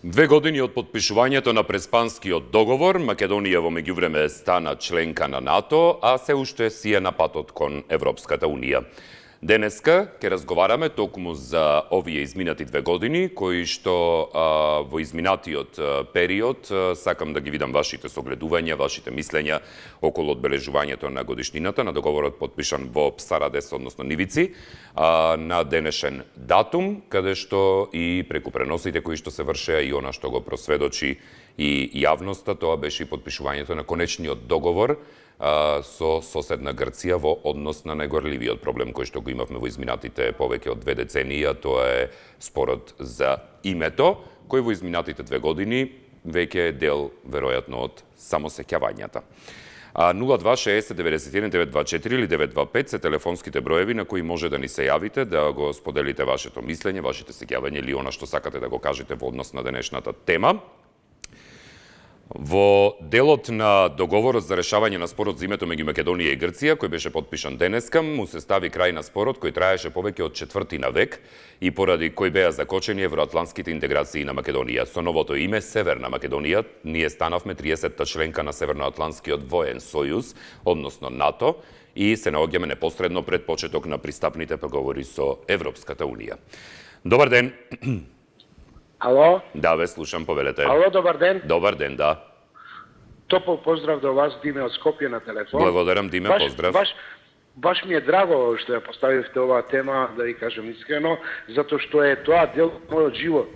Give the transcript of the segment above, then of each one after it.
2 години од подпишувањето на Преспанскиот договор, Македонија во меѓувреме стана членка на НАТО, а се уште си е на патот кон Европската Унија. Денеска ќе разговараме токму за овие изминати 2 години, кои што во изминатиот период сакам да ги видам вашите согледувања, вашите мислења околу одбележувањето на годишнината на договорот подпишан во Псарадес, односно Нивици, на денешен датум, каде што и преку преносите кои што се вршеа и она што го просведочи и јавноста, тоа беше и подпишувањето на конечниот договор со соседна Грција во однос на најгорливиот проблем кој што го имавме во изминатите повеќе од 2 децении, а тоа е спорот за името, кој во изминатите 2 години веќе е дел, веројатно, од самосеќавањата. 026091-924 или 925 се телефонските броеви на кои може да ни се јавите, да го споделите вашето мислење, вашите сеќавања или она што сакате да го кажете во однос на денешната тема. Во делот на договорот за решавање на спорот за името меѓу Македонија и Грција, кој беше подпишан денеска, му се стави крај на спорот кој траеше повеќе од 4 век и поради кој беа закочени евроатлантските интеграции на Македонија. Со новото име Северна Македонија, ние станавме 30-та членка на Северноатлантскиот воен сојуз, односно НАТО, и се наоѓаме непосредно пред почеток на пристапните преговори со Европската Унија. Добар ден. Ало? Да, ве слушам, повелете. Ало, добар ден. Добар ден, да. Топол поздрав до вас, Диме од Скопје на телефон. Благодарам, Диме, поздрав. Баш ми е драго што ја поставивте оваа тема, да ви кажем искрено, затоа што е тоа дел од мојот живот.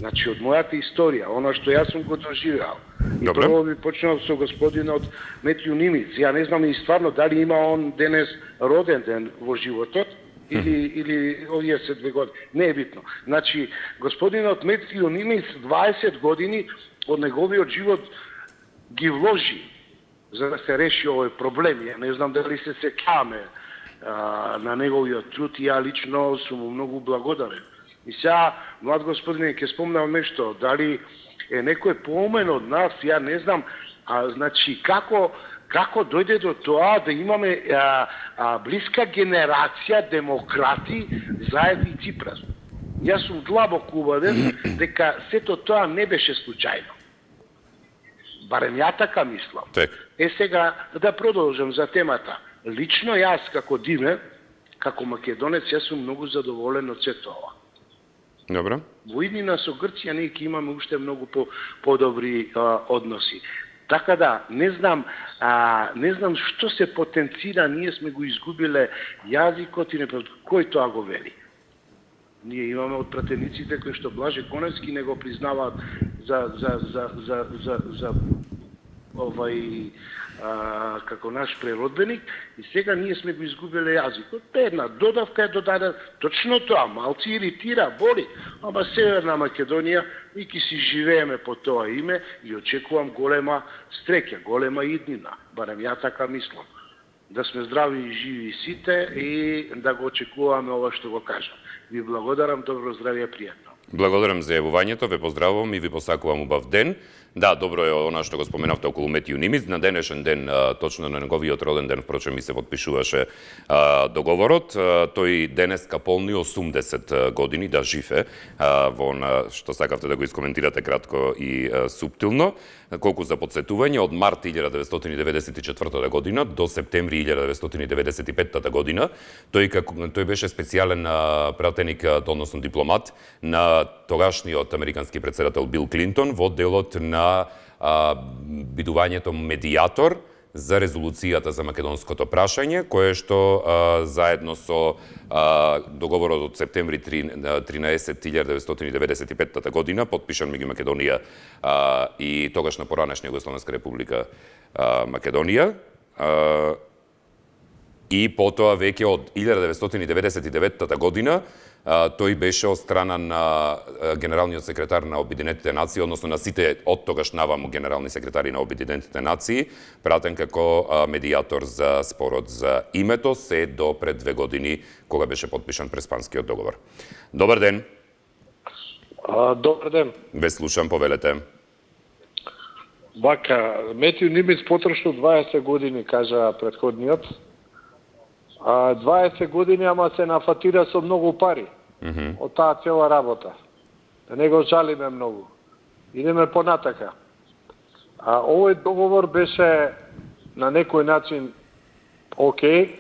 Значи, од мојата историја, она што јас сум го доживеал. И прво би почнал со господинот Метју Нимиц. Ја не знам и стварно дали има он денес роден ден во животот, или овие се 2 години. Не е битно. Значи, господинот Метју Нимиц 20 години од неговиот живот ги вложи за да се реши овој проблем. Ја не знам дали се сеќаваме на неговиот труд и ја лично сум му многу благодарен. И сега, млад господине, ќе спомнам нешто, дали е некој поумен од нас, ја не знам, значи, како дојде до тоа да имаме блиска генерација демократи заедно и Ципрас. Јас сум длабоко убеден дека сето тоа не беше случајно. Барем ја така мислам. Сега да продолжам за темата. Лично јас како Диме, како македонец, јас сум многу задоволен од сето ова. Добро. Во иднина со Грција ние ќе имаме уште многу подобри односи. Така да, не знам што се потенцира, ние сме го изгубиле јазикот и кој тоа го вели. Ние имаме од пратениците кои што Блаже Коневски не го признаваат за како наш преродбеник и сега ние сме го изгубиле јазикот. Една додавка е додадена, точно тоа, малци иритира, боли, ама Северна Македонија и ќе си живееме по тоа име и очекувам голема стреќа, голема иднина, барем ја така мислам. Да сме здрави и живи сите и да го очекуваме ова што го кажам. Ви благодарам, добро здравје, пријатно. Благодарам за јавувањето, ве поздравувам и ви посакувам убав ден. Да, добро е она што го споменавте околу Метју Нимиц. На денешен ден, точно на неговиот роден ден, впрочем, ми се подпишуваше договорот. Тој денеска полни 80 години, да, жив е, во она што сакавте да го искоментирате кратко и суптилно. Колку за подсетување, од март 1994 година до септември 1995 година, тој беше специјален пратеник, односно дипломат, на тогашниот американски претседател Бил Клинтон во делот на бидувањето медијатор за резолуцијата за македонското прашање, кое што заедно со договорот од септември 1995 година, подпишан меѓу Македонија и тогашна поранешна Југословенска република Македонија, и потоа веќе од 1999 година тој беше од страна на генералниот секретар на Обединетите нации, односно на сите од тогаш наваму генерални секретари на Обединетите нации, пратен како медијатор за спорот за името, се до пред 2 години, кога беше подпишан Преспанскиот договор. Добар ден. Добар ден. Ве слушам, повелете. Вака, Метју Нимиц потрошил 20 години, кажа претходниот. 20 години, ама се нафатира со многу пари од таа цела работа. Да не го жалиме многу. Идеме понатака. Овој договор беше на некој начин окей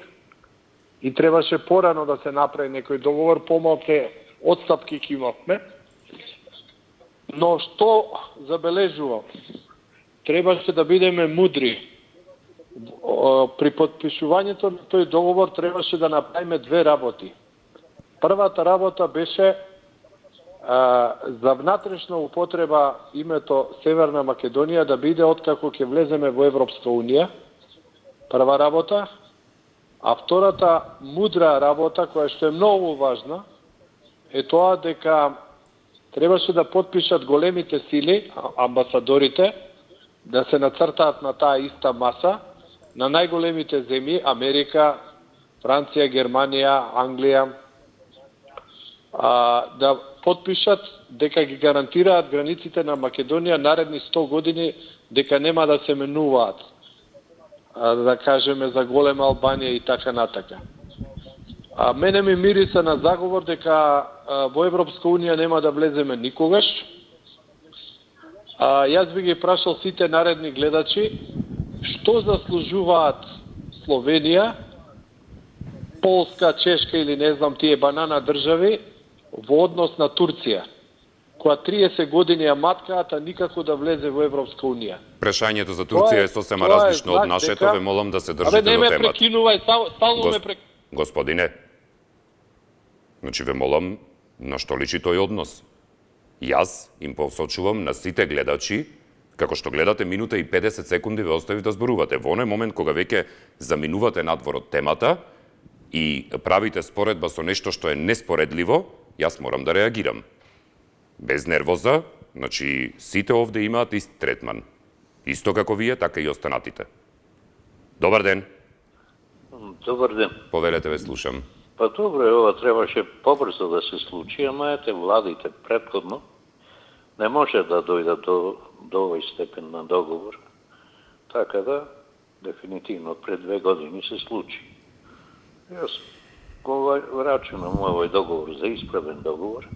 и требаше порано да се направи некој договор, помалке отстапки ќе имавме. Но што забележувам? Требаше да бидеме мудри. При подпишувањето на тој договор требаше да направиме две работи. Првата работа беше за внатрешна употреба името Северна Македонија да биде откако ќе влеземе во Европска Унија. Прва работа. А втората мудра работа, која што е многу важна, е тоа дека требаше да подпишат големите сили, амбасадорите, да се нацртаат на таа иста маса, на најголемите земји, Америка, Франција, Германија, Англија, да подпишат дека ги гарантираат границите на Македонија наредни 100 години, дека нема да се менуваат, да кажеме за голема Албанија и така натака. Мене ми мириса на заговор дека во Европска Унија нема да влеземе никогаш. Јас би ги прашал сите наредни гледачи што заслужуваат Словенија, Полска, Чешка или не знам тие банана држави во однос на Турција, која 30 години ја маткаат, а никако да влезе во Европска Унија. Прашањето за Турција е сосема различно од нашето, ве молам да се држите до темата. Не ме прекинувај, стално ме прекинувај. Господине, значи ве молам, на што личи тој однос? Јас им посочувам на сите гледачи, како што гледате минута и 50 секунди ве оставив да зборувате. Во оној момент кога веќе заминувате надвор од темата и правите споредба со нешто што е неспоредливо, јас морам да реагирам. Без нервоза, значи сите овде имаат ист третман. Исто како вие, така и останатите. Добар ден. Добар ден. Повелете, ве слушам. Па добро, ова требаше побрзо да се случи, ама ете владите претходно не може да дојдат до овој степен на договор. Така да, дефинитивно, пред 2 години се случи. Јас го рачунам овој договор за исправен договор.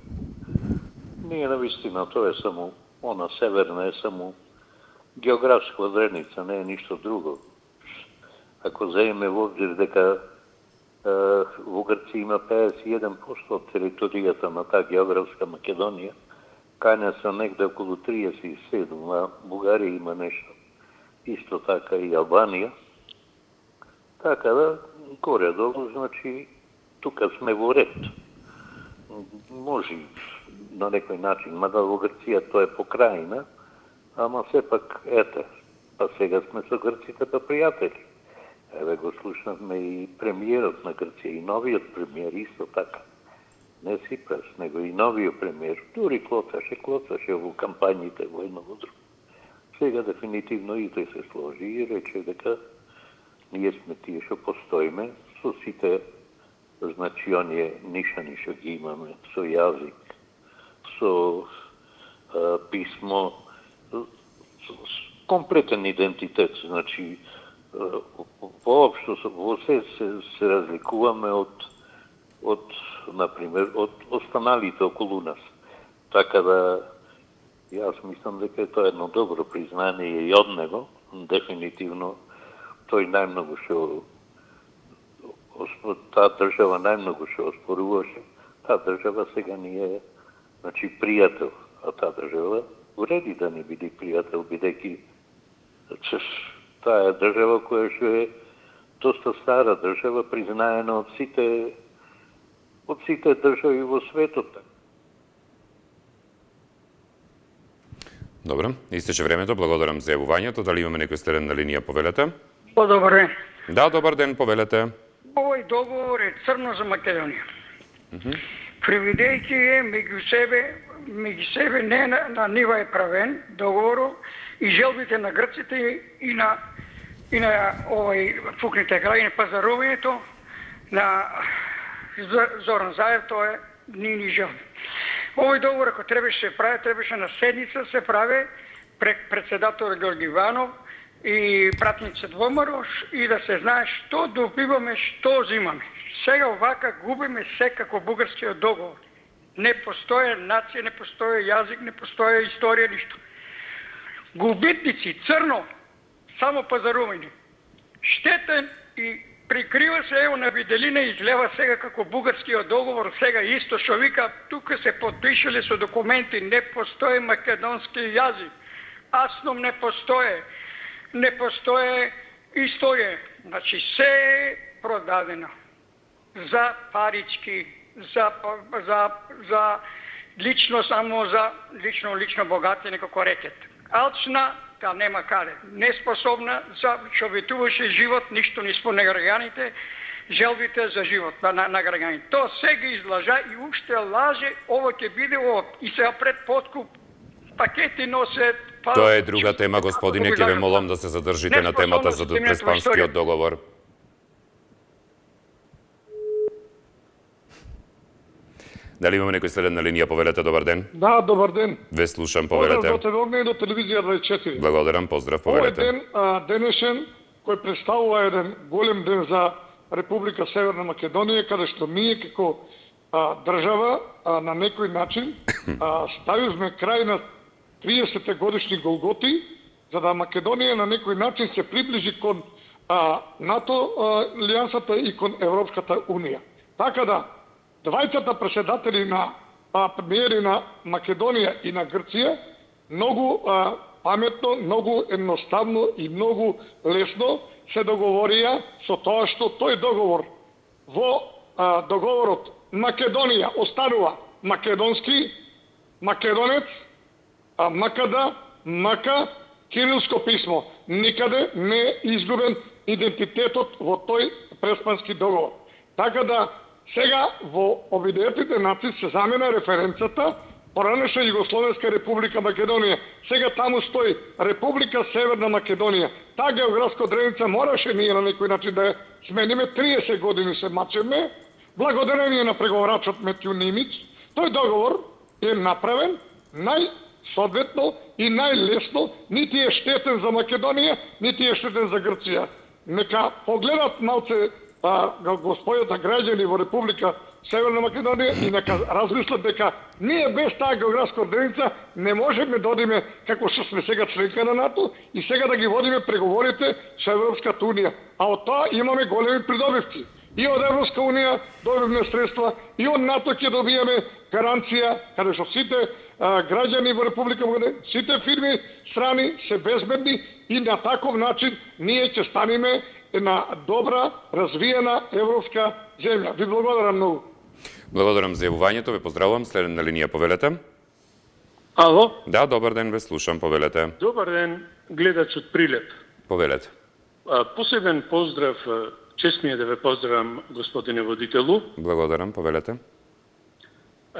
Ние навистина, тоа е само, она северна е само географска одредница, не е ништо друго. Ако заеме во обзир дека во Грција има 51% од територијата на таа географска Македонија, кај се негде околу 37, а Бугарија има нешто. Исто така и Албанија. Така да, горе-долу, значи, тука сме во ред. Може на некој начин, мада во Грција тоа е покрајна, ама сепак, ете, па сега сме со грците па пријатели. Еве го слушнавме и премиерот на Грција, и новиот премиер, исто така. Не Сипрас, него и новиот премиер. Дури клоцаше во кампањите во едно во друго. Сега дефинитивно и тој се сложи и рече дека ние сме тие што постоиме со сите, значи, оние нишани што ги имаме, со јазик, со писмо, комплетен идентитет, значи, воопшто во се разликуваме од например, од останалите околу нас. Така да, јас мислам дека тоа е едно добро признание и од него, дефинитивно, тој најмногу што таа држава најмногу што оспоруваше, таа држава сега ни е, значи, пријател, а таа држава вреди да не биде пријател, бидејќи таа е држава која што е доста стара држава, признаена од сите држави во светот. Добро, истече времето, благодарам за јавувањето. Дали имаме некој стерен на линија, повелете? Добар ден. Да, добар ден, повелете. Овој договор е црно за Македонија. Привидејќи е меѓу себе не на нива е правен договорот и желбите на грците и на овој фукните крајни пазарувањето на Зоран Заев, тоа е ни желби. Овој договор, ако требаше се прави, требаше на седница се прави пред председател Георги Иванов и пратница Двомарош и да се знае што добиваме, што взимаме. Сега овака губиме секако бугарскиот договор. Не постоje нација, не постоje јазик, не постоje историја, ништо. Губитници, црно, само пазарување. Штетен и прикрива се, ево на виделина изгледа сега како бугарскиот договор, сега исто што вика, тука се подпишале со документи, не постои македонски јазик, асном не постоje историја. Значи се е продадено за парички, за лично, само за лично богатење, како рекет. Алчна, та нема каде. Неспособна за човечуваше живот, ништо не спомне граѓаните, желбите за живот на граѓаните. То се ги излажа и уште лаже, ово ќе биде ово. И сега пред подкуп пакети носет. Тоа е друга тема, господине, ќе ве молам да се задржите на темата за Преспанскиот договор. Дали имаме некој следен на линија? Повелете, добар ден. Да, добар ден. Ве слушам, повелете. Поздрав до телевизија и до телевизија 24. Благодарам, поздрав, повелете. Овој ден, денешен, кој представува еден голем ден за Република Северна Македонија, каде што ние како држава на некој начин ставивме крај на 30 годишни голготи, за да Македонија на некој начин се приближи кон НАТО алијансата и кон Европската унија. Така да, двајцата председатели на премиери на Македонија и на Грција многу паметно, многу едноставно и многу лесно се договорија со тоа што тој договор во договорот Македонија останува македонски, македонец, макада, мака, кирилско писмо. Никаде не е изгубен идентитетот во тој Преспански договор. Така да сега во Обединетите нации се замена референцата поранешна Југословенска република Македонија. Сега таму стои Република Северна Македонија. Таа географска одредница мораше ние на некој начин да ја смениме. 30 години се мачеме, благодарение на преговарачот Метју Нимиć. Тој договор е направен најсоодветно и најлесно, нити е штетен за Македонија, нити е штетен за Грција. Нека погледат малце господата граѓани во Република Северна Македонија и нека размислат дека ние без таа географска одредница не можеме да одиме како што сме сега членка на НАТО и сега да ги водиме преговорите со Европската унија. А од тоа имаме големи придобивки. И од Европска унија добивме средства, и од НАТО ќе добиеме гаранција, каде што сите граѓани во Република Македонија, сите фирми страни се безбедни и на таков начин ние ќе станеме една добра, развиена европска земја. Ви благодарам многу. Благодарам за јавувањето, ве поздравувам. Следен на линија, повелете. Ало? Да, добар ден, ве слушам, повелете. Добар ден, гледач од Прилеп. Повелете. Посебен поздрав, чест ми е да ве поздравам, господине водителу. Благодарам, повелете.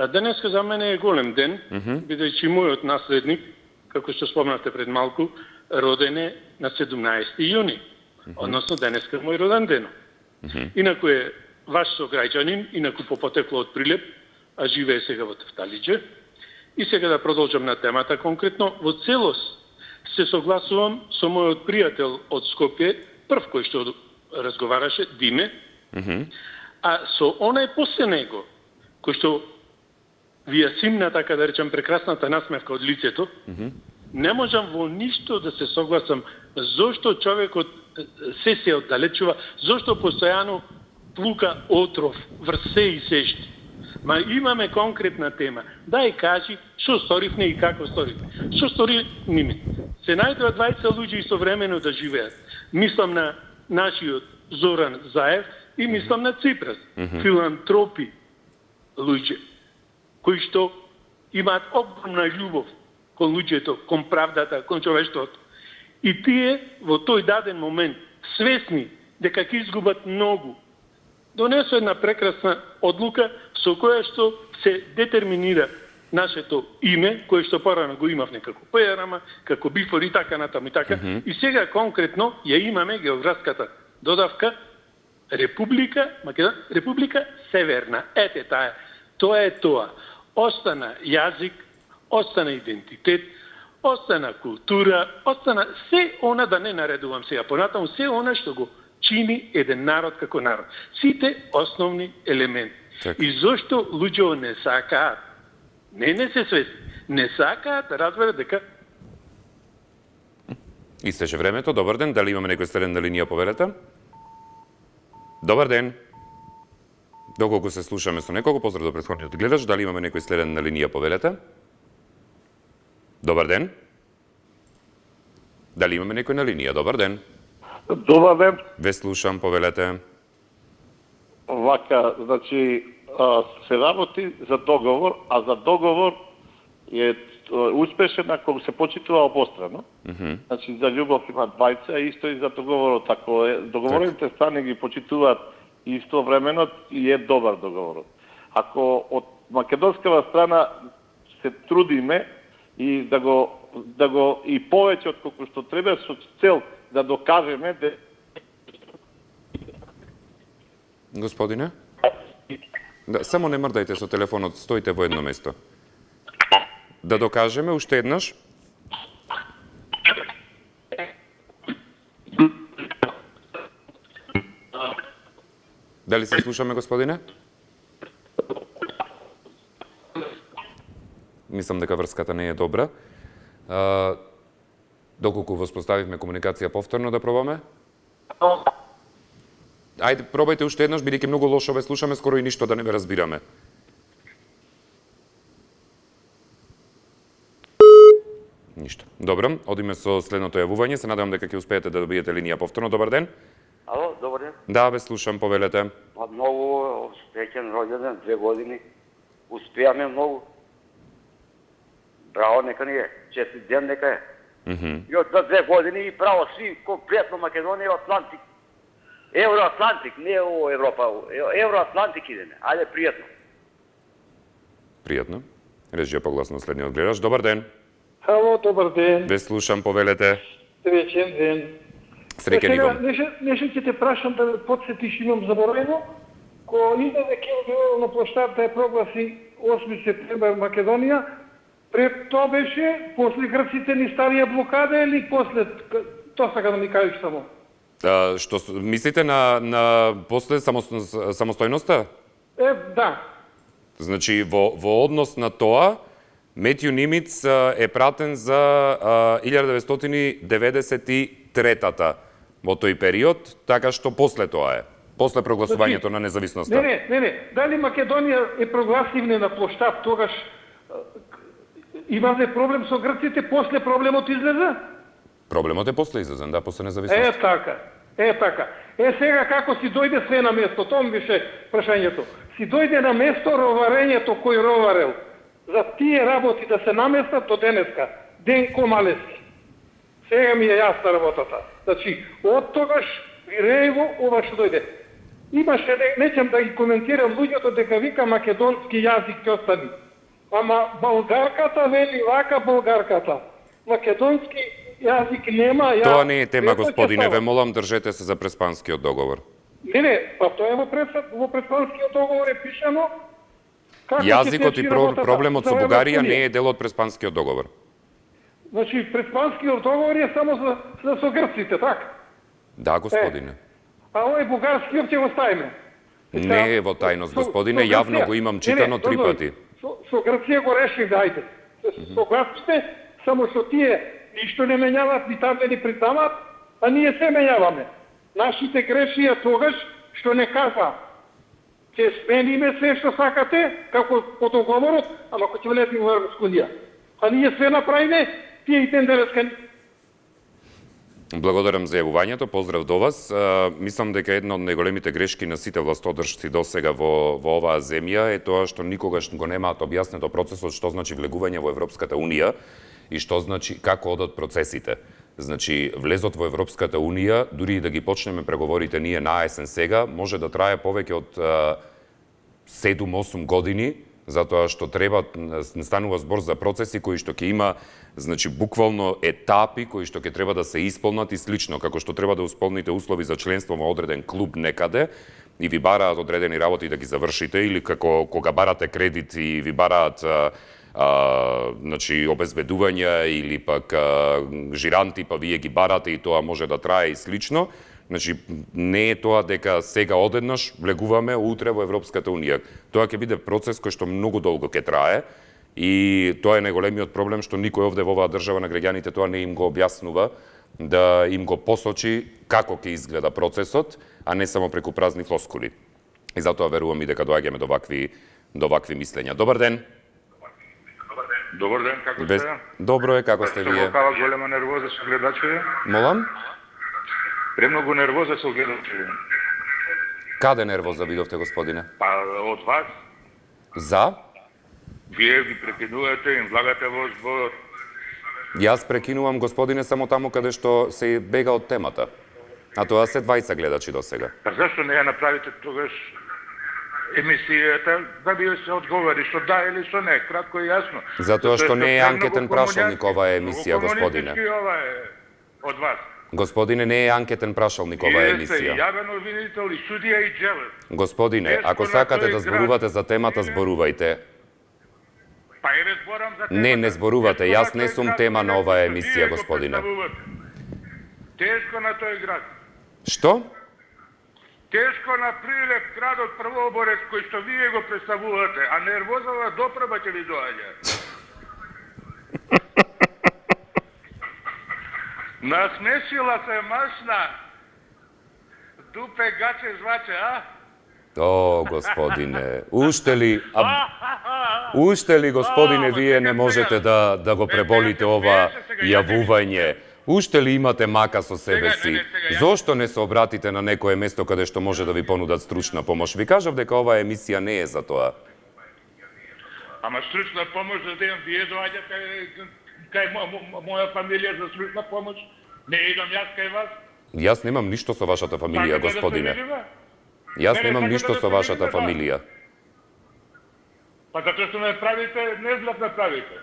Денеска за мене е голем ден, бидејќи мојот наследник, како што спомнавте пред малку, роден е на 17 јуни. Односно денеска мој роден ден. Инаку е ваш сограѓанин, инаку по потекло од Прилеп, а живее сега во Тефталиџе. И сега да продолжам на темата конкретно, во целост се согласувам со мојот пријател од Скопје, прв кој што разговараше, Диме, а со онај после него, кој што ви ја симна, така да речам, прекрасната насмевка од лицето, не можам во ништо да се согласам зошто човекот се оддалечува, зошто постојано плука отров врз се и сешти. Ма имаме конкретна тема. Дај кажи што сторивме и како сторивме. Што стори Ниме? Се најдува 20 луѓе истовремено да живеат. Мислам на нашиот Зоран Заев и мислам на Ципрас. Филантропи луѓе кои што имаат огромна љубов кон луѓето, кон правдата, кон човештвото. И тие во тој даден момент, свесни дека ќе изгубат многу, донесу една прекрасна одлука со која што се детерминира нашето име, кое што порано го имавме како ПРМ, како БИФОР и така натаму и така. И сега конкретно ја имаме географската додавка Република Северна. Ете таа. Тоа е тоа. Остана јазик, остана идентитет, остана култура, остана се она, да не наредувам сега понатаму, се она што го чини еден народ како народ. Сите основни елементи. Така. И зошто луѓето не сакаат, не се свесни, не сакаат да разберат дека Истече времето. Добар ден. Дали имаме некој следен на линија, повелете? Добар ден. Доколку се слушаме со некого, поздрав до претходниот гледач. Дали имаме некој следен на линија, повелете? Добар ден. Дали имаме некој на линија? Добар ден. Добар ден. Ве слушам, повелете. Вака, значи, се работи за договор, а за договор е успешен ако се почитува обострано. Значи, за љубов има двајца, а исто и за договорот. Ако договорените страни ги почитуваат истовремено, и е добар договорот. Ако од македонскава страна се трудиме и да го и повеќе од колку што треба со цел да докажеме дека Господине? Да, само не мрдајте со телефонот, стоите во едно место. Да докажеме уште еднаш. Дали се слушаме, господине? Мислам дека врската не е добра. Доколку воспоставивме комуникација повторно, да пробаме? Ајде, пробајте уште еднаш, бидејќи многу лошо ве слушаме, скоро и ништо да не ве разбираме. Ништо. Добро, одиме со следното јавување. Се надевам дека ќе успеете да добиете линија повторно. Добар ден. Ало, добар ден. Да, ве слушам, повелете. Многу успеќен роѓенден, 2 години. Успеаме многу. Браво, нека ни е. Честит ден нека е. И од 2 години и право сви, комплетно Македонија, Атлантик. Евроатлантик, не о Европа, Евроатлантик идеме. Ајде, пријатно. Пријатно. Режија погласно следниот гледач. Добар ден. Ало, добар ден. Ве слушам, повелете. Среќен ден. Среќен и вам. Нешто ќе те прашам да подсетиш, имам заборавено. Ко издаде Кело на площад да ја прогласи 8 септември Македонија, пред тоа беше после грците ни ставија блокада или после тоа сака да ми кажеш само? Што мислите на после самостојноста? Да. Значи, во однос на тоа, Метју Нимиц е пратен за 1993-та во тој период, така што после тоа е. После прогласувањето на независноста. Не. Дали Македонија е прогласивна на площад, тогаш имаме проблем со грците, после проблемот излезе? Проблемот е после излезен, да, после независноста. Е така. Сега како си дојде све на место, тоа ми беше прашањето. Си дојде на место роварењето кој роварел. За тие работи да се наместат до денеска. Денко Малески. Сега ми е јасна работата. Значи, од тогаш Виреево, ова што дојде. Имаше, неќам да ги коментирам луѓето дека вика македонски јазик ќе остани. Ама болгарката вели вака болгарката. Македонски јазик нема. Тоа не е тема, господине, ве молам, држете се за Преспанскиот договор. Не, па тоа е во Преспанскиот договор е пишано. Јазикот и проблемот со Бугарија не е дел од Преспанскиот договор. Значи, Преспанскиот договор е само со грците, така? Да, господине. А овој бугарскиот ќе го ставиме. Не е во тајност, господине, јавно го имам читано 3 пати. Со Грција го решивме, ајде. Согласни, само што тие ништо не менјават, ни таму ни притамат, а ние се менјаваме. Нашите грешија тогаш што не кажа ќе смениме се што сакате, како по договорот, ама кој ќе влеземе во Европска унија. А ние се направиме, тие и ден денеска. Благодарам за јавувањето, поздрав до вас. Мислам дека една од најголемите грешки на сите властодржци досега во оваа земја е тоа што никогаш го немаат објаснето процесот што значи влегување во Европската унија и што значи како одат процесите. Значи, влезот во Европската унија, дури и да ги почнеме преговорите ние на есен сега, може да трае повеќе од 7-8 години, затоа што треба, не станува збор за процеси кои што ќе има, значи, буквално етапи кои што ќе треба да се исполнат и слично, како што треба да исполните услови за членство во одреден клуб некаде и ви бараат одредени работи да ги завршите, или како кога барате кредит и ви бараат значи, обезбедувања или пак жиранти, па вие ги барате и тоа може да трае и слично. Значи, не е тоа дека сега одеднаш влегуваме утре во Европската Унија. Тоа ќе биде процес кој што многу долго ќе трае и тоа е најголемиот проблем што никој овде во оваа држава на граѓаните тоа не им го објаснува, да им го посочи како ќе изгледа процесот, а не само преку празни флоскули. И затоа верувам и дека доаѓаме до вакви мислења. Добар ден. Добар ден, како сте? Добро е, како сте вие? Се голема нервоза со гледачите. Молам? Премногу нервоза со гледачите. Каде нервоза видовте, господине? Па од вас. За? Вие ги прекинувате, им влагате во збор. Јас прекинувам, господине, само таму каде што се бега од темата. А тоа се 20 гледачи до сега. Па зашто не ја направите тогаш емисијата, да би се одговори што да или што не, кратко и јасно. Затоа што не е анкетен прашалник оваа емисија, господине. Ова е од вас. Господине, не е анкетен прашалник оваа емисија. Вие сте јавен обвинител и судија и джелет. Господине, ако сакате да зборувате за темата, зборувајте. Па и не зборам за темата. Не зборувате. Јас не сум тема на оваа емисија, господине. Тешко на тој град. Што? Тешко на Прилеп, градот Првоборец, кој што вие го представувате, а нервозава допреба ќе ви доаѓа. Насмесила се машна, дупе гаче зваче, а? О, господине, уште ли, господине, вие не можете да го преболите ова јавување? Уште ли имате мака со себе си? Зошто не се обратите на некое место каде што може да ви понудат стручна помош? Ви кажав дека оваа емисија не е за тоа. Ама стручна помош да дадем, вие доаѓате кај моја фамилија за стручна помош? Не идам јас кај вас? Јас немам ништо со вашата фамилија, господине. Јас немам ништо со вашата фамилија. Па затоа што не правите, незлап не правите.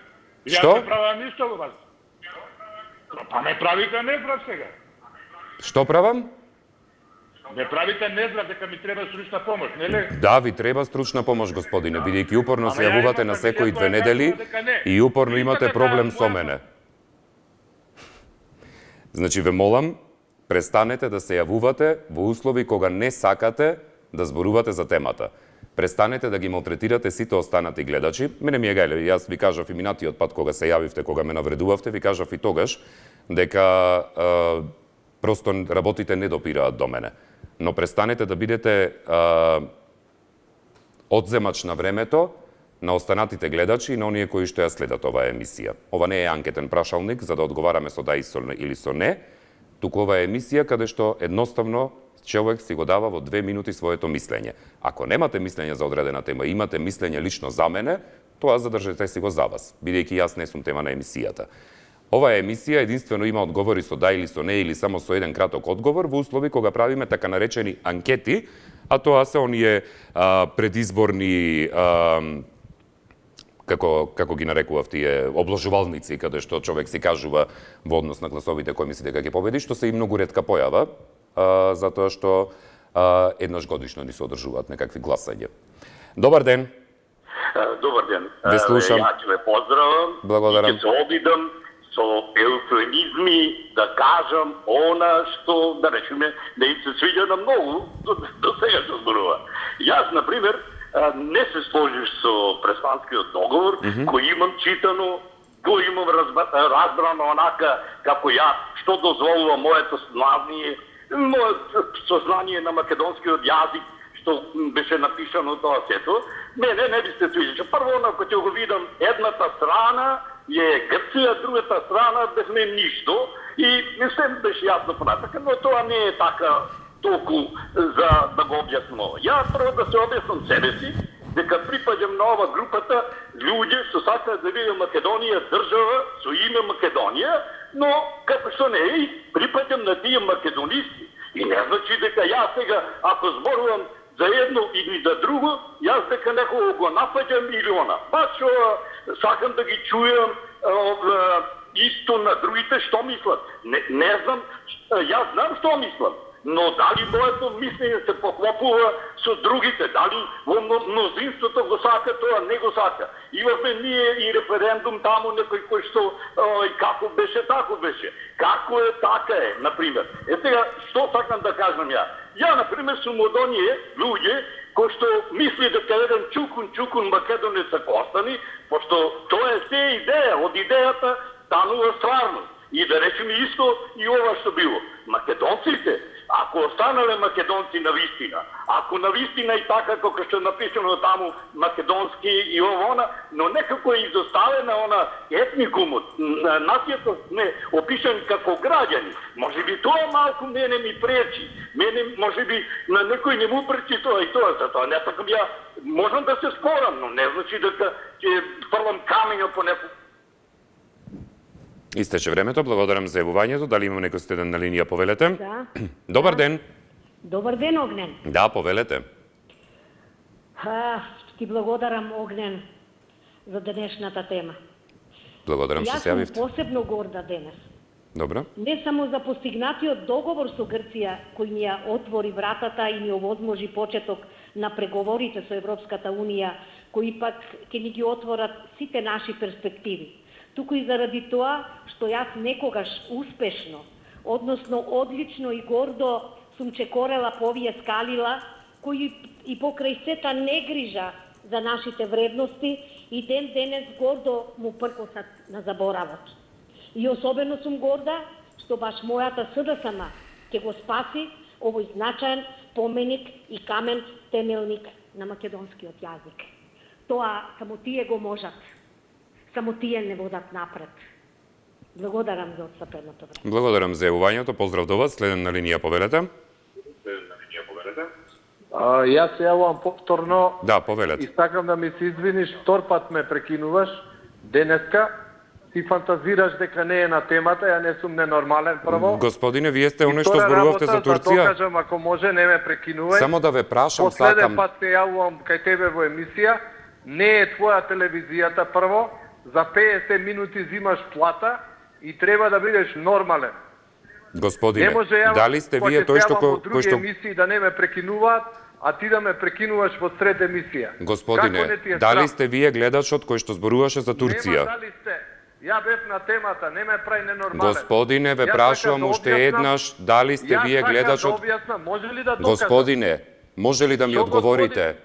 Што? Јас не правам ништо во вас. Па не правите незлап сега. Што правам? Не правите незлап дека ми треба стручна помош, нели? Да, ви треба стручна помош, господине, бидејќи упорно се јавувате на секои 2 недели и упорно имате проблем со мене. Значи, ве молам, престанете да се јавувате во услови кога не сакате да зборувате за темата. Престанете да ги малтретирате сите останати гледачи. Мене ми е гајле, јас ви кажав и минатиот пат кога се јавивте, кога ме навредувавте, ви кажав и тогаш дека просто работите не допираат до мене. Но престанете да бидете одземач на времето на останатите гледачи и на оние кои што ја следат оваа емисија. Ова не е анкетен прашалник за да одговараме со да или со не, туку ова е емисија каде што едноставно човек си го дава во 2 минути своето мислење. Ако немате мислење за одредена тема, имате мислење лично за мене, тоа задржете си го за вас, бидејќи јас не сум тема на емисијата. Оваа емисија единствено има одговори со да или со не или само со еден краток одговор во услови кога правиме така наречени анкети, а тоа се оние предизборни како ги нарекував тие обложувалници каде што човек си кажува во однос на гласовите кои мисли дека ќе победи, што се и многу ретка појава, затоа што еднаш годишно ни се одржуваат некакви гласања. Добар ден. Добар ден. Ве слушам. Ја ќе ве поздравам. Благодарам. И ќе се обидам со еуфемизми да кажам она што, да речеме, не им се свиѓа на многу, до сега се зборува. Јас, например, не се сложиш со Преспанскиот договор, кој имам читано, кој имам разбрано онака како ја, што дозволува моето сознание на македонскиот јазик, што беше напишано тоа сето, мене не би се свиѓаше. Прво, ако ќе го видам едната страна, е Грција, другата страна бевме ништо и не се беше јасно понатака, но тоа не е така толку за да го објаснувам. Ја прво да се објаснам себе си, дека припаѓам на ова групата луѓе што сакаат да видат Македонија држава со име Македонија, но како што не е, припаѓам на тие македонисти. И не значи дека јас сега, ако зборувам за едно или за друго, јас дека некој го напаѓам или она. Баш сакам да ги чујам исто на другите што мислат. Не знам, јас знам што мислам. но дали моето мислење се поклопува со другите, дали во мнозинството го сака тоа, не го сака. Имавме ние и референдум таму некој кој што и како беше, тако беше. Како е, така е, например. Сега, што сакам да кажам ја? Ја, например, сум од оние луѓе кои што мисли дека еден чукун македонец ако остани, пошто тоа е се идеја, од идејата станува стварност. И да речеме исто и ова што било. Македонците, ако останале македонци на вистина, ако на вистина и така како што е написано таму македонски и она, но некако е изоставена она етникумот, нацијата сме опишани како граѓани. Може би тоа малку мене ми пречи, мене може би на некој не му пречи тоа и тоа, затоа не сакам ја, можам да се спорам, но не значи дека ќе фрлам камења по некој. Истече времето, благодарам за јавувањето. Дали имам некој стеден на линија, повелете? Да. Добар ден. Добар ден, Огнен. Да, повелете. Ти благодарам, Огнен, за денешната тема. Благодарам што се Јас јавивте. сум посебно горда денес. Добро. Не само за постигнатиот договор со Грција, кој ни ја отвори вратата и ни овозможи почеток на преговорите со Европската Унија, кои пак ќе ни ги отворат сите наши перспективи. Туку и заради тоа што јас некогаш успешно, односно одлично и гордо сум чекорела по овие скалила, кои и покрај сета не грижа за нашите вредности и ден денес гордо му пркосат на заборавот. И особено сум горда што баш мојата СДСМ ќе го спаси овој значаен споменик и камен темелник на македонскиот јазик. Тоа само тие го можат. Само тие не водат напред. Благодарам за отстапеното време. Благодарам за јавувањето. Поздрав до вас. Следен на линија, повелете. Јас се јавувам повторно. Да, повелете. И сакам да ми се извиниш, втор пат ме прекинуваш. Денеска ти фантазираш дека не е на темата, ја не сум ненормален прво. Господине, вие сте оној што Втора зборувавте за работа, Да Турција. докажам, ако може, не ме прекинувај. Само да ве прашам, Последен сакам. пат се јавувам кај тебе во емисија. Не е твоја телевизијата прво. За 50 минути зимаш плата и треба да бидеш нормален. Господине, Не може ја, дали сте кога вие ќе тој што се јавам во други кој што емисии да не ме прекинуваат, а ти да ме прекинуваш во сред емисија. Како Господине, не ти е дали срам? сте вие гледачот кој што зборуваше за Турција? Нема дали сте. Ја бев на темата, не ме прави ненормален. Господине, ве Јас прашувам сакам да уште објаснам- еднаш, дали сте вие гледачот? Јас сакам да објаснам, може ли да докажам? Господине, може ли да ми Што, одговорите?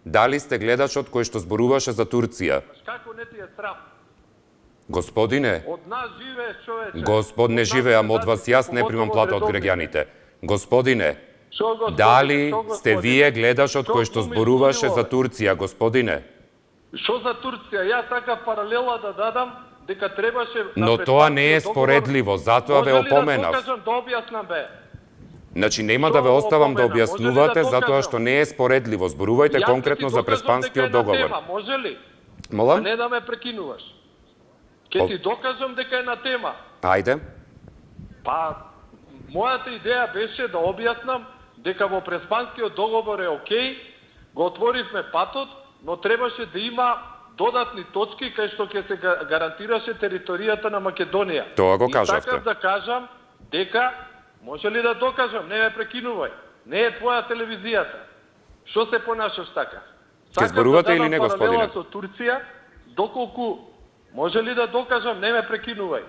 Дали сте гледачот кој што зборуваше за Турција? Како не ти е срам? Господине, Од нас живееш, човече. Господ не Од нас живеам од задачи, вас, јас не поготово примам плата од редовните. граѓаните. Господине, Шо, господине, дали шо, сте господине? вие гледачот Шо кој што глумиш зборуваше луѓе, за ове? Турција, господине? Шо за Турција? Јас сакав паралела да дадам дека требаше... Но тоа не е споредливо, затоа ве опоменав. Може ли да докажам, да објаснам, бе? Значи, нема да ве оставам да опомена? објаснувате, Може ли да затоа докажам? што не е споредливо. Зборувајте Јас конкретно ќе ти за докажам дека Преспанскиот е на договор. тема, може ли? А Молам? не да ме прекинуваш. Ќе ти докажам дека е на тема. Ајде. Па, мојата идеја беше да објаснам дека во Преспанскиот договор е окей, го отворивме патот, но требаше да има додатни точки кај што ќе се гарантираше територијата на Македонија. Тоа го И кажавте. сакам да кажам дека, може ли да докажам, не ме прекинувај, не е твоја телевизијата. Што се понашаш така? Ќе зборувате или дадам не, паралела господине? со Турција, доколку, може ли да докажам, не ме прекинувај.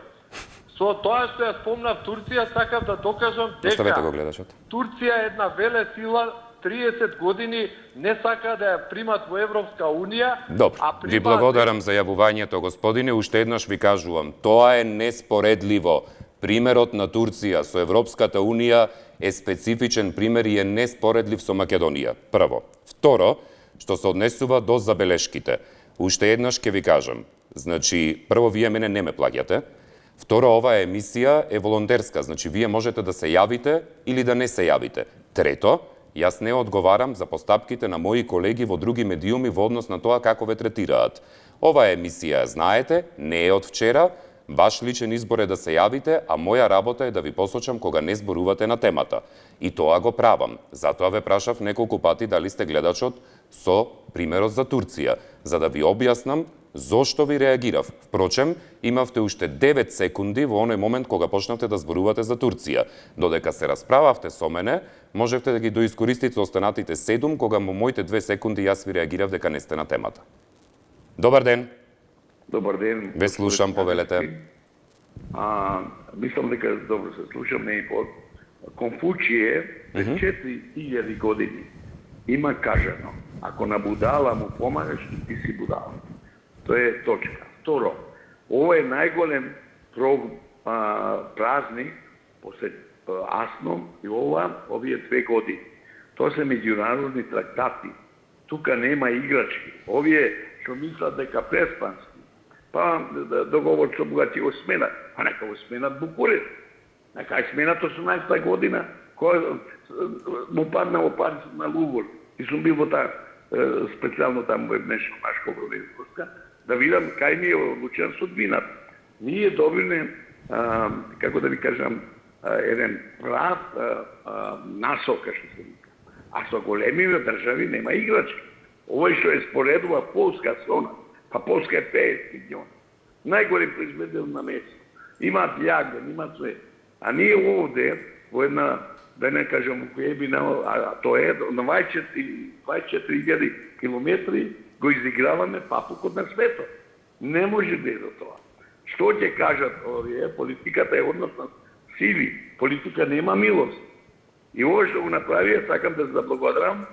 Со тоа што ја спомнав Турција, сакам да докажам Оставете го дека гледачот. Турција е една веле сила, 30 години не сака да ја примат во Европска Унија, Добро, ви благодарам за јавувањето, господине. Уште еднаш ви кажувам, тоа е неспоредливо. Примерот на Турција со Европската Унија е специфичен пример и е неспоредлив со Македонија. Прво. Второ, што се однесува до забелешките. Уште еднаш ќе ви кажам. Значи, прво, вие мене не ме плаќате. Второ, оваа емисија е волонтерска, значи вие можете да се јавите или да не се јавите. Трето, јас не одговарам за постапките на мои колеги во други медиуми во однос на тоа како ве третираат. Оваа емисија, знаете, не е од вчера, ваш личен избор е да се јавите, а моја работа е да ви посочам кога не зборувате на темата. И тоа го правам. Затоа ве прашав неколку пати дали сте гледачот со примерот за Турција, за да ви објаснам зошто ви реагирав? Впрочем, имавте уште 9 секунди во оној момент кога почнавте да зборувате за Турција. Додека се расправавте со мене, можевте да ги доискористите останатите 7, кога во моите 2 секунди јас ви реагирав дека не сте на темата. Добар ден. Добар ден. Ве слушам, повелете. Мислам дека добро се слушаме и по Конфуције пред 4000 години има кажано: ако на будала му помагаш, ти си будала. Тоа е точка. Второ, ова е најголем празник после Асном и овие 2 години. Тоа се меѓународни трактати. Тука нема играчки. Овие што мислат дека преспански, па договор со богати го сменат. А нека го сменат Букурет. Нека ја сменат 18-та година, која му падна во пари на Лувор. И сум бил во таа специјално таму во Нешко Машко Бродевска, да видам кај ми е одлучен судбинат. Ние добиле, како да ви кажам, еден прав насока, што се вика. А со големиве држави нема играчки. Овој што е споредува Полска со она, па Полска е 50 милиона. Најголем производител на месо. Имаат јаган, имаат све. А ние овде, во една, да не кажам, а тоа е на 24.000 километри, го изиграваме папукот на светот. Не може да е до тоа. Што ќе кажат овие? Политиката е однос на сили. Политика нема милост. И ово што го направија, сакам да се заблагодарам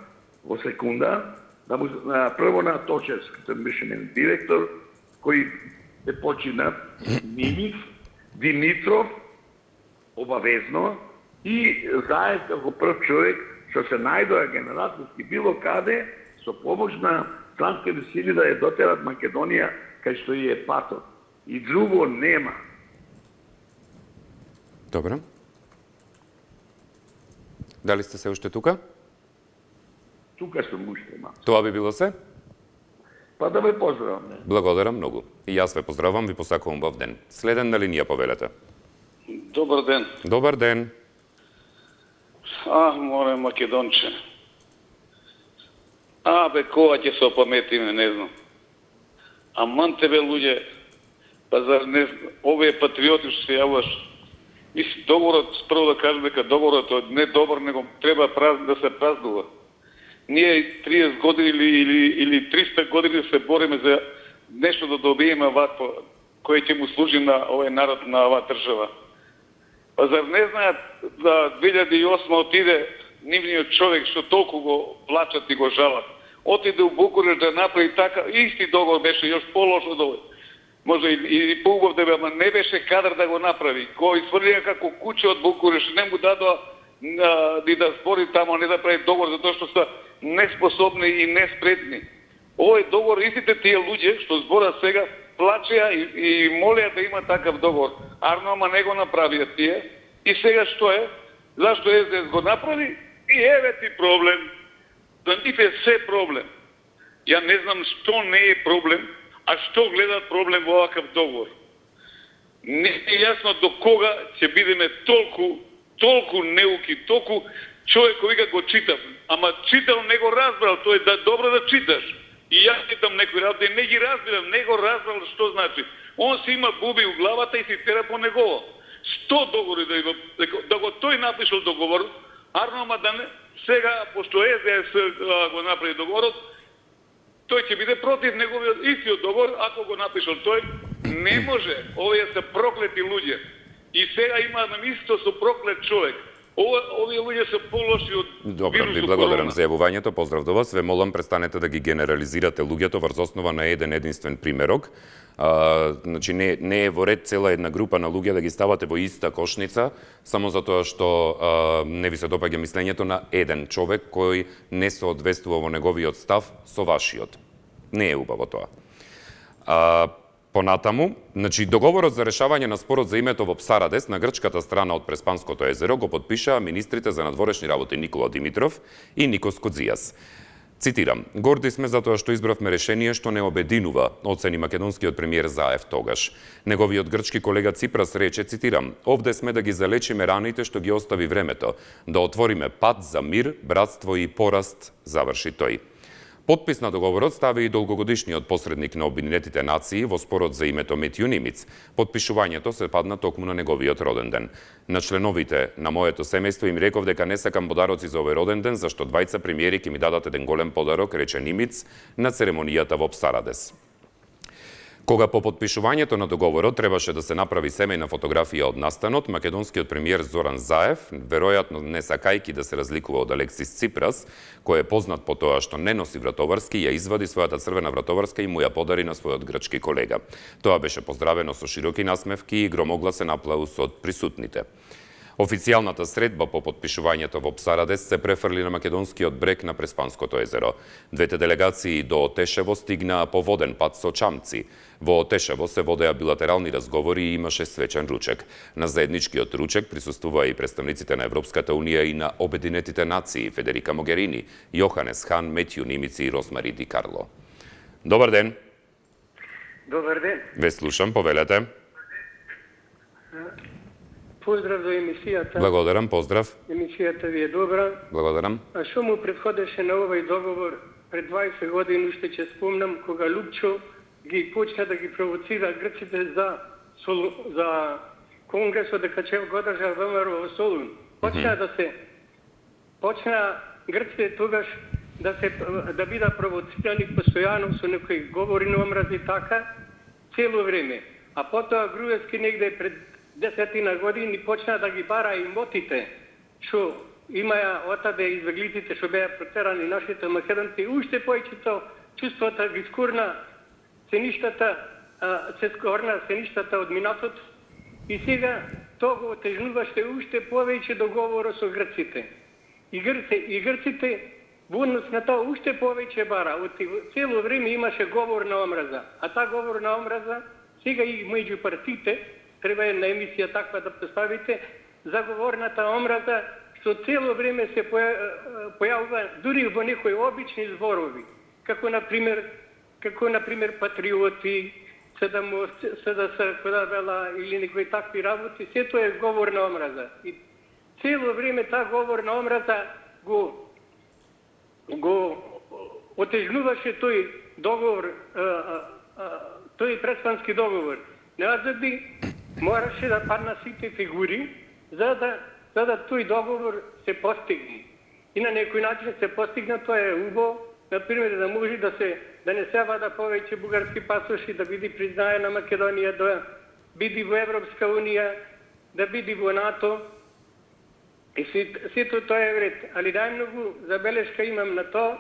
во секунда, да му, прво на Точевски, тој беше мен директор, кој е починат, Нимив, Димитров, обавезно, и заед како прв човек што се најдоа генерацијски било каде со помош на странските сили да ја дотерат Македонија кај што и е патот. И друго нема. Добро. Дали сте се уште тука? Тука сум уште, ма. Тоа би било се? Па да ве поздравам. Благодарам многу. И јас ве поздравам, ви посакувам бав ден. Следен на линија, повелете. Добар ден. Добар ден. Море Македонче. Бе, кога ќе се опаметиме, не знам. Аман тебе, луѓе, па зар не, овие патриоти што се јавуваш, мисли, договорот, прво да кажем дека договорот не добар, него треба да се празнува. Ние 30 години или 300 години се бориме за нешто да добиеме вакво, кој ќе му служи на овој народ, на оваа држава. Па зар не знаат да 2008 отиде нивниот човек што толку го плачат и го жалат. Отиде у Букуреш да направи така, исти договор беше, још по-лош од овој. Може и поубав да бе, ама не беше кадар да го направи. Кој сврдија како куче од Букуреш, не му дадоа ни да збори тамо, не да прави договор, затоа што се неспособни и неспретни. Овој договор, истите тие луѓе што збора сега, плачеа и молеа да има такав договор. Арно, ама не го направија тие. И сега што е? Зашто СДС го направи? И еве ти проблем. За нив е се проблем. Ја не знам што не е проблем, а што гледат проблем во овакав договор. Не е јасно до кога ќе бидеме толку неуки, толку човек кој вика го читав. Ама читал не го разбрал, тоа е да добро да читаш. И јас читам некои работи, не ги разбирам, не го разбрал што значи. Он си има буби у главата и си тера по негово. 100 договори да го тој напишал договор, арно, ама да не, сега, пошто СДС го направи договорот, тој ќе биде против неговиот истиот договор, ако го напишал тој, не може. Овие се проклети луѓе. И сега има на исто со проклет човек. Овие луѓе се полоши од Добро, ви благодарам за јавувањето. Поздрав до вас. Ве молам, престанете да ги генерализирате луѓето врз основа на еден единствен примерок. Значи, не е во ред цела една група на луѓе да ги ставате во иста кошница, само затоа што не ви се допаѓа мислењето на еден човек кој не соодветствува во неговиот став со вашиот. Не е убаво тоа. Понатаму, значи, договорот за решавање на спорот за името во Псарадес на грчката страна од Преспанското езеро го подпишаа министрите за надворешни работи Никола Димитров и Никос Кодзијас. Цитирам: "Горди сме затоа што избравме решение што не обединува", оцени македонскиот премиер Заев тогаш. Неговиот грчки колега Ципрас рече, цитирам: "Овде сме да ги залечиме раните што ги остави времето, да отвориме пат за мир, братство и пораст", заврши тој. Подпис на договорот стави и долгогодишниот посредник на Обединетите нации во спорот за името Метју Нимиц. Подпишувањето се падна токму на неговиот роден ден. На членовите на моето семејство им реков дека не сакам подароци за овој роден ден, зашто двајца премиери ќе ми дадат еден голем подарок, рече Нимиц на церемонијата во Псарадес. Кога по подпишувањето на договорот требаше да се направи семејна фотографија од настанот, македонскиот премиер Зоран Заев, веројатно не сакајки да се разликува од Алексис Ципрас, кој е познат по тоа што не носи вратоварски, ја извади својата црвена вратоварска и му ја подари на својот грчки колега. Тоа беше поздравено со широки насмевки и громогласен аплауз од присутните. Официјалната средба по подпишувањето во Псарадес се префрли на македонскиот брег на Преспанското езеро. Двете делегации до Тешево стигнаа по воден пат со чамци. Во Тешево се водеа билатерални разговори и имаше свечен ручек. На заедничкиот ручек присуствуваа и представниците на Европската унија и на Обединетите нации Федерика Могерини, Јоханес Хан, Метју Нимиц и Росмари Ди Карло. Добар ден. Добар ден. Ве слушам, повелете. Поздрав за емисијата. Благодарам, поздрав. Емисијата ви е добра. Благодарам. А што му предходеше на овој договор пред 20 години, уште ќе спомнам, кога Лупчо ги почна да ги провоцира грците за конгресот дека ќе го одржа ВМРО во Солун. Почна грците тогаш да бидат провоцирани постојано со некои говори на омрази така цело време. А потоа Груевски негде пред 10 години почна да ги бара имотите што имаја отаде избеглиците што беа протерани нашите македонци. Уште поеќето чувството ги скорна сеништата од минатот и сега тоа го отежнуваше уште повеќе договорот со грците. И грците во однос на тоа уште повеќе бара. Цело време имаше говор на омраза, а таа говор на омраза сега и меѓу партиите треба една емисија таква да поставите за говорната омраза, што цело време се појавува дури во некои обични зборови, како например патриоти, СДС, Кодабела или некои такви работи, се тоа е говор на омраза. И цело време таа говор на омраза го отежнуваше тој договор, тој Преспански договор. Назади мораше да падна сите фигури за да тој договор се постигне. И на некој начин се постигна, тоа е убаво, например да може да не се вада повеќе бугарски пасоши, да биде признаена Македонија, да биде во Европска унија, да биде во НАТО. И сето тоа е вред. Али најмногу забелешка имам на тоа,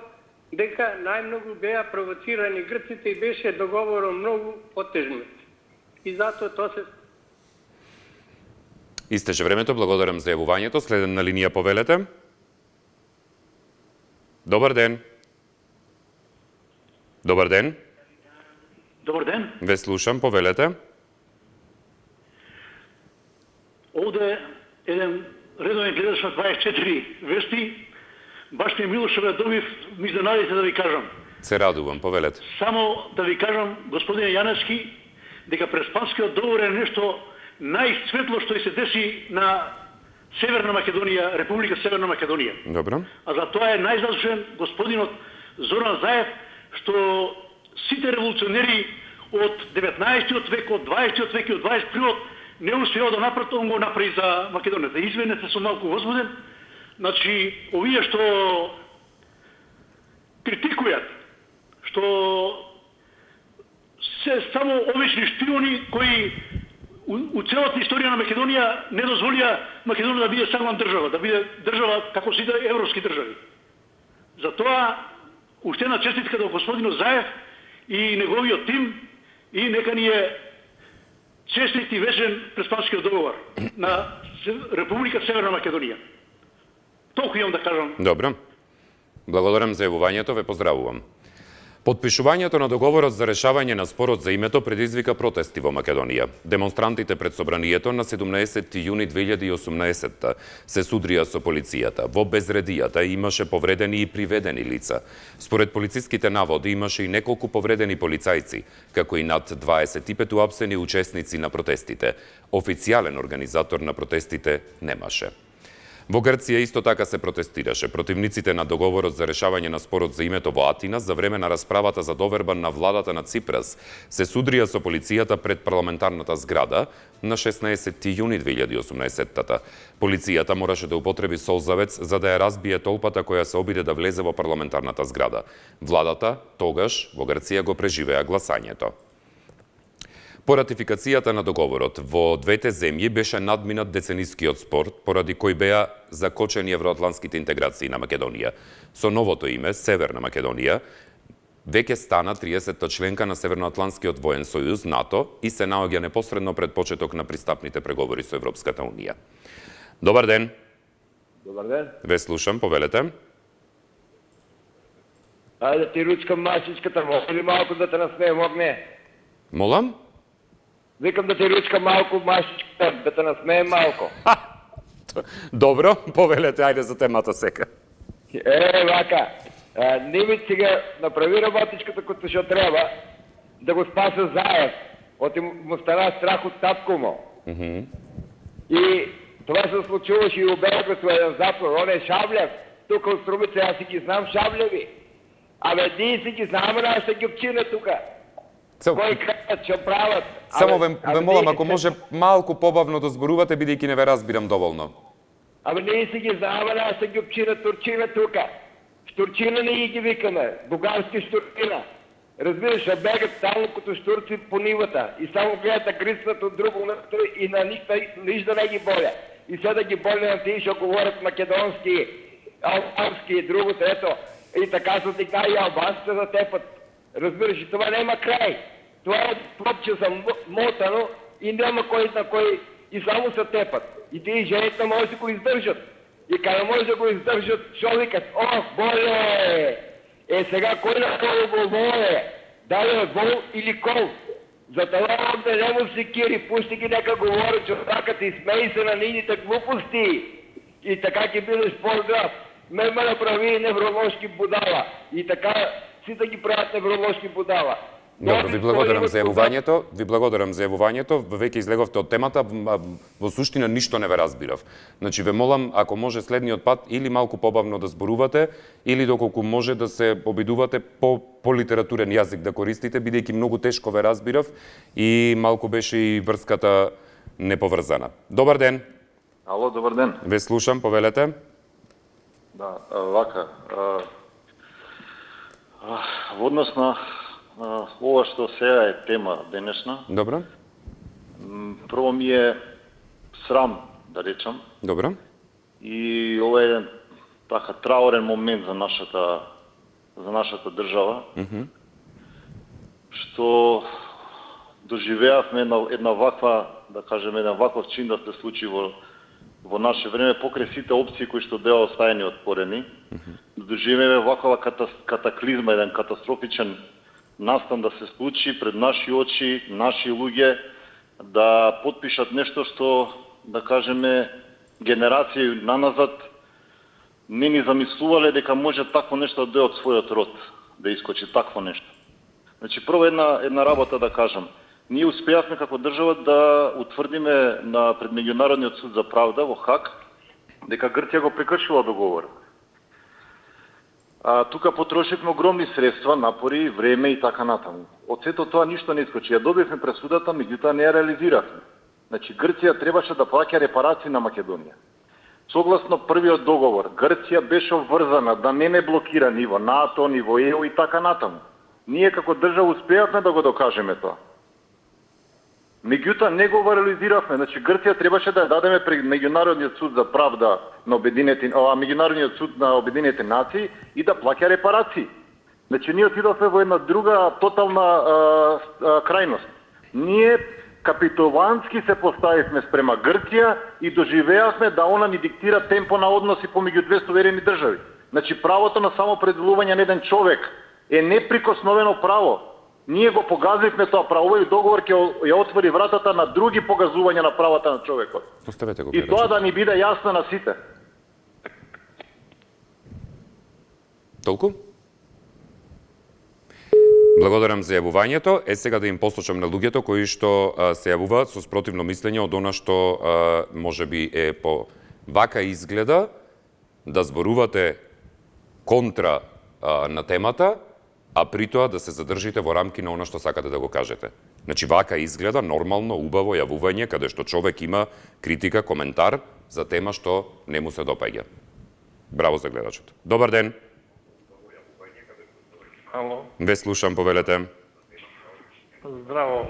дека најмногу беа провоцирани грците и беше договорот многу потежнат. И затоа тоа се... Истече времето, благодарам за јавувањето. Следен на линија повелете. Добар ден. Добар ден. Добар ден. Ве слушам, повелете. Овде еден редовен гледач на 24 вести, баш ми Милоше Врадовив, ми изненадите да ви кажам. Се радувам, повелете. Само да ви кажам, господине Јаневски, дека Преспанскиот договор е нешто најсветло што се деси на Северна Македонија, Република Северна Македонија. Добро. А за тоа е најзаслужен господинот Зоран Заев, што сите револуционери од 19 век, од 20 век и од 21 не успеа да направат, он го направи за Македонија. Извинете, сум малку возбуден. Значи, овие што критикујат, што се само обични шпиони кои у целата историја на Македонија не дозволија Македонија да биде самостојна држава, да биде држава како сите европски држави. Затоа уште една честитка до господинот Заев и неговиот тим и нека ни е честит и вечен Преспанскиот договор на Република Северна Македонија. Толку имам да кажам. Добро. Благодарам за јавувањето, ве поздравувам. Подпишувањето на договорот за решавање на спорот за името предизвика протести во Македонија. Демонстрантите пред собранието на 17 јуни 2018 се судрија со полицијата. Во безредијата имаше повредени и приведени лица. Според полициските наводи имаше и неколку повредени полицајци, како и над 25 уапсени учесници на протестите. Официјален организатор на протестите немаше. Во Грција исто така се протестираше. Противниците на договорот за решавање на спорот за името во Атина за време на расправата за доверба на владата на Ципрас се судрија со полицијата пред парламентарната зграда на 16 јуни 2018-тата. Полицијата мораше да употреби солзавец за да ја разбие толпата која се обиде да влезе во парламентарната зграда. Владата тогаш во Грција го преживеа гласањето. По ратификацијата на договорот во двете земји беше надминат деценискиот спор, поради кој беа закочени евроатлантските интеграции на Македонија. Со новото име, Северна Македонија, веќе стана 30-та членка на Северноатлантскиот воен сојуз, НАТО, и се наоѓа непосредно пред почеток на пристапните преговори со Европската унија. Добар ден. Добар ден. Ве слушам, повелете. Ајде ти ручкам машичката, може ли малку да те насмеем огне? Молам? Викам да ти ручкам малку машичката, да те насмеем малко. Добро, повелете, ајде за темата сека. Вака, Немец сега направи работичката като што треба, да го спаса Заев, оти му стана страх от татко му. И това се случуваше и у Белград во еден затвор, он е Шаблев, тука у Струмица, аз си ги знам Шаблеви. Абе, ние си ги знаме нашата гјопчина тука. Кој кажат, што прават. Само ве молам, ако може малку побавно да зборувате, бидејќи не ве разбирам доволно. Абе, ние си ги знаме нашата гјопчина, Турчина тука. Штурчина не ги викаме, бугарски штурчина. Разбираш, а бегат само като штурци по нивата и само гледат гриснат от друго и на нищо не ги боля. И сега да ги боля на тие, що говорят македонски, албански и другото, ето. И така са така и албанците затепат. Разбираш, и това няма край. Това е тропче замотано и няма кой на кой и само се тепат. И тие жените може да го издържат. И kada може да го издържат, шо викат, ох, боле! Сега кой на кой го воле? Дали е вол или кол? Затова да не му си кири, пусти ги нека говори човекът и смей се на нейните глупости. И така ги бидеш по-град. Ме направи невроложки будала. И така си да ги правят невроложки будала. Добро, ви благодарам за јавувањето. Веќе излеговте од темата, во суштина ништо не ве разбирав. Значи, ве молам, ако може следниот пат, или малку побавно да зборувате, или доколку може да се обидувате по литературен јазик да користите, бидејќи многу тешко ве разбирав и малку беше и врската неповрзана. Добар ден. Ало, добар ден. Ве слушам, повелете. Да, вака. Во однос на ова што сега е тема денешна. Добро. Прво ми е срам, да речам. Добро. И ова е еден така траурен момент за нашата држава. Што доживеавме една ваква, да кажеме, еден ваков чин да се случи во наше време покрај сите опции кои што беа оставени отворени. Доживеаме ваква катаклизма, еден катастрофичен настан да се случи пред наши очи, наши луѓе да потпишат нешто што, да кажеме, генерации наназад не ни замислувале дека може такво нешто да дое од својот род, да искочи такво нешто. Значи, прво една работа да кажам. Ние успеавме како држава да утврдиме пред Меѓународниот суд за правда во Хаг дека Грција го прекршила договорот. Тука потрошивме огромни средства, напори, време и така натаму. Од сето тоа ништо не искочи. Ја добивме пресудата, меѓутоа не ја реализиравме. Значи, Грција требаше да плаќа репарации на Македонија. Согласно првиот договор, Грција беше обврзана да не блокира ниво НАТО, ниво ЕУ и така натаму. Ние како држава успеавме да го докажеме тоа. Меѓутоа не го реализиравме. Значи, Грција требаше да ја дадеме пред Меѓународниот суд за правда на Меѓународниот суд на Обединените нации и да плаќа репарации. Значи, ние отидовме во една друга тотална крајност. Ние капитулантски се поставивме спрема Грција и доживеавме да она ни диктира темпо на односи помеѓу две суверени држави. Значи, правото на самоопределување на еден човек е неприкосновено право. Ние го погазивме тоа право. Овој договор ќе ја отвори вратата на други погазувања на правата на човекот. Поставете го. И тоа да ни биде јасно на сите. Толку? Благодарам за јавувањето. Сега да им послушам на луѓето кои што се јавуваат со спротивно мислење од она што можеби е по вака изгледа да зборувате контра на темата, а при тоа да се задржите во рамки на она што сакате да го кажете. Значи, вака изгледа нормално, убаво јавување, каде што човек има критика, коментар за тема што не му се допаѓа. Браво за гледачот. Добар ден. Ало. Ве слушам, повелете. Здраво.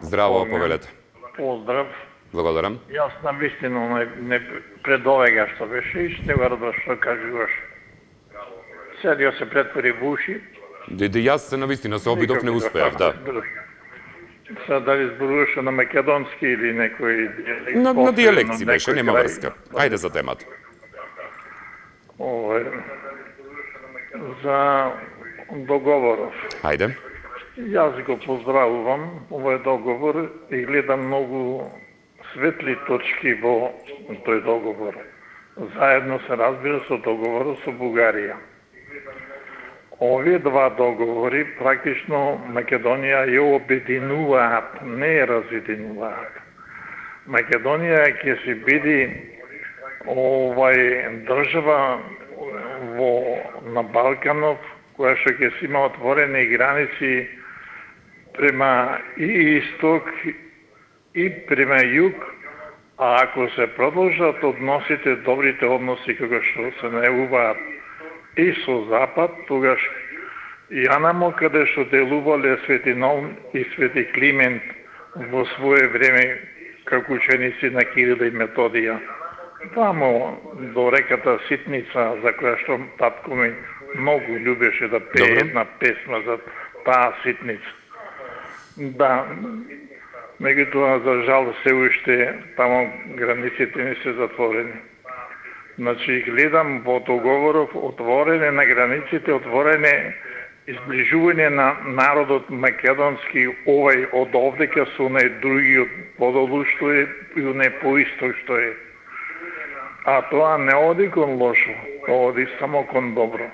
Здраво, повелете. Поздрав. Благодарам. Јас на вистина не пред овега што беше и ще го радва што кажуваш. Седио се претвори в уши. Јас се на вистина се обидов, не успеав, да. Сега дали зборуваше на македонски или некој дијалект? На дијалекци беше, нема врска. Ајде за темата. За договоров. Ајде. Јас го поздравувам овој договор и гледам многу светли точки во тој договор. Заедно се разбира со договорот со Бугарија. Овие два договори практично Македонија ја обединуваат, не ја разединуваат. Македонија ќе се биде држава на Балканов, која што ќе си има отворени граници према и исток и према југ, а ако се продолжат односите, добрите односи кога што се најавуваат и со Запад, тогаш Јанамо, каде што делувале Свети Наум и Свети Климент во свое време како ученици на Кирил и Методија. Тамо до реката Ситница, за која што татко ми многу љубеше да пее една песма за таа Ситница. Да, меѓутоа, за жал, се уште тамо границите не се затворени. Значи, гледам во договоров отворене на границите, отворене изближување на народот македонски, овај од овдека со онај другиот подолу што е и онај поисток што е. А тоа не оди кон лошо, тоа оди само кон добро,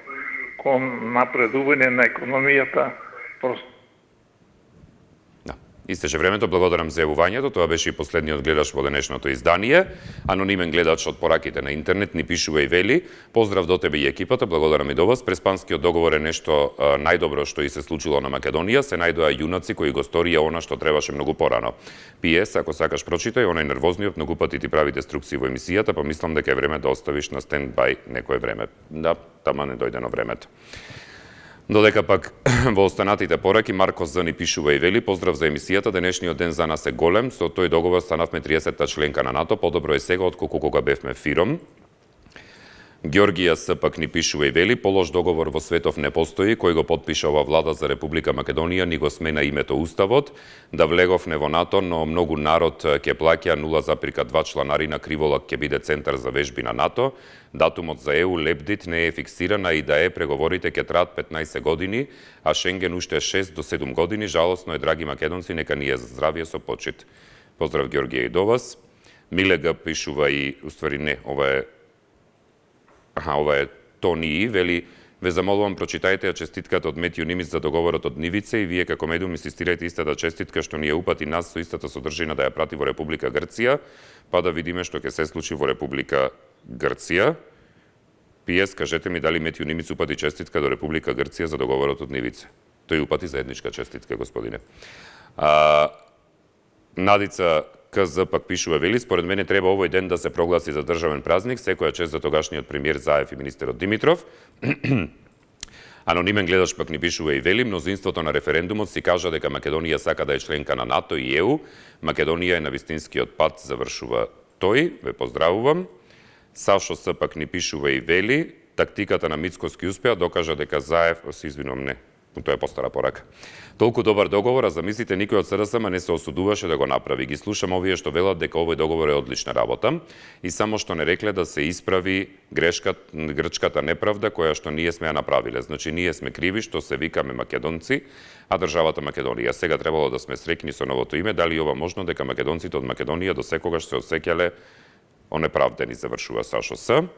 кон напредување на економијата, просто. Истече времето, благодарам за јавувањето. Тоа беше и последниот гледач во денешното издание. Анонимен гледач од пораките на интернет ни пишува и вели: поздрав до тебе и екипата, благодарам и до вас. Преспанскиот договор е нешто најдобро што и се случило на Македонија. Се најдоа јунаци кои го сторија она што требаше многу порано. П.С. Ако сакаш прочитај, онај нервозниот многу пати ти прави деструкции во емисијата, па мислам дека е време да оставиш на стендбај некое време. Да, тама не дојде на времето. Додека пак во останатите пораки, Марко З. ни пишува и вели: поздрав за емисијата, денешниот ден за нас е голем, со тој договор станавме 30-та членка на НАТО, подобро е сега отколку кога бевме фиром. Георгија С. пак ни пишува и вели: полош договор во светов не постои, кој го подпиша ова влада за Република Македонија, ни го смена името Уставот, да влеговне во НАТО, но многу народ ќе плаќа 0,2 чланарина, Криволак ќе биде центар за вежби на НАТО, датумот за ЕУ лепдит не е фиксирана и да е, преговорите ќе траат 15 години, а Шенген уште 6 до 7 години. Жалосно е, драги македонци, нека ни е здравје со почит. Поздрав, Георгија, и до вас. Миле Г. пишува и, уствари не, ова е Тони, вели: ве замолувам, прочитајте ја честитката од Метју Нимиц за договорот од Нивице и вие како медиум инсистирајте истата честитка што ни ја упати нас со истата содржина да ја прати во Република Грција, па да видиме што ќе се случи во Република Грција. П.С. кажете ми дали Метју Нимиц упати честитка до Република Грција за договорот од Нивице. Тој упати заедничка честитка, господине. Надица КЗ пак пишува, вели: според мене треба овој ден да се прогласи за државен празник, секоја чест за тогашниот премиер Заев и министерот Димитров. Анонимен гледач пак ни пишува и вели: мнозинството на референдумот си кажа дека Македонија сака да е членка на НАТО и ЕУ. Македонија е на вистинскиот пат, завршува тој. Ве поздравувам. Сашо С. пак ни пишува и вели: тактиката на Мицкоски успеа, докажа дека Заев, се извинувам, не, тоа е постара порака. Толку добар договор, а замислите, никој од СРСМ не се осудуваше да го направи. Ги слушам овие што велат дека овој договор е одлична работа и само што не рекле да се исправи грчката неправда која што ние сме ја направиле. Значи, ние сме криви што се викаме македонци, а државата Македонија. Сега требало да сме среќни со новото име. Дали ова можно дека македонците од Македонија до секогаш се осеќале онеправдени, завршува Сашо С.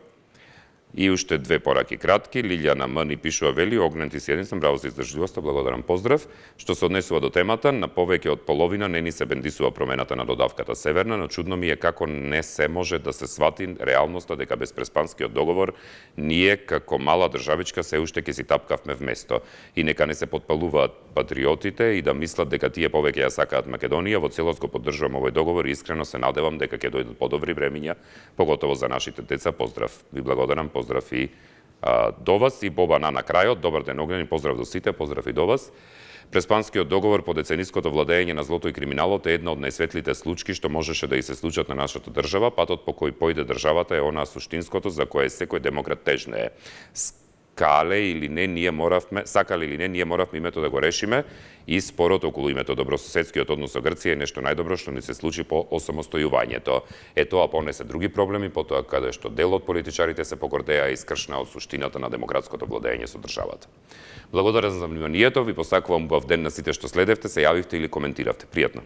И уште две пораки кратки. Лилјана М ни пишува, вели, огнен ти си единствен, браво за издржливоста, благодарам, поздрав. Што се однесува до темата, на повеќе од половина не ни се бендисува промената на додавката Северна, но чудно ми е како не се може да се свати реалноста дека без Преспанскиот договор ние како мала државичка се уште ќе си тапкавме вместо. И нека не се потпалуваат патриотите и да мислат дека тие повеќе ја сакаат Македонија. Во целост го поддржувам овој договор и искрено се надевам дека ќе дојдат подобри времиња, поготово за нашите деца. Поздрав. Ви благодарам, поздрав и до вас и Бобана на крајот. Добар ден, Огнен, поздрав до сите, поздрав и до вас. Преспанскиот договор по децениското владење на злото и криминалот е една од најсветлите случки што можеше да и се случат на нашата држава. Патот по кој појде државата е онаа суштинското за кое секој демократ тежнее. Сакале или не, ние моравме името да го решиме и спорот околу името добрососедскиот однос со Грција е нешто најдобро што ни се случи по осамостојувањето. Тоа понесе други проблеми, потоа каде што дел од политичарите се погордеа и скршна од суштината на демократското владење со државата. Благодарам за вниманието, ви посакувам убав ден на сите што следевте, се јавивте или коментиравте. Пријатно.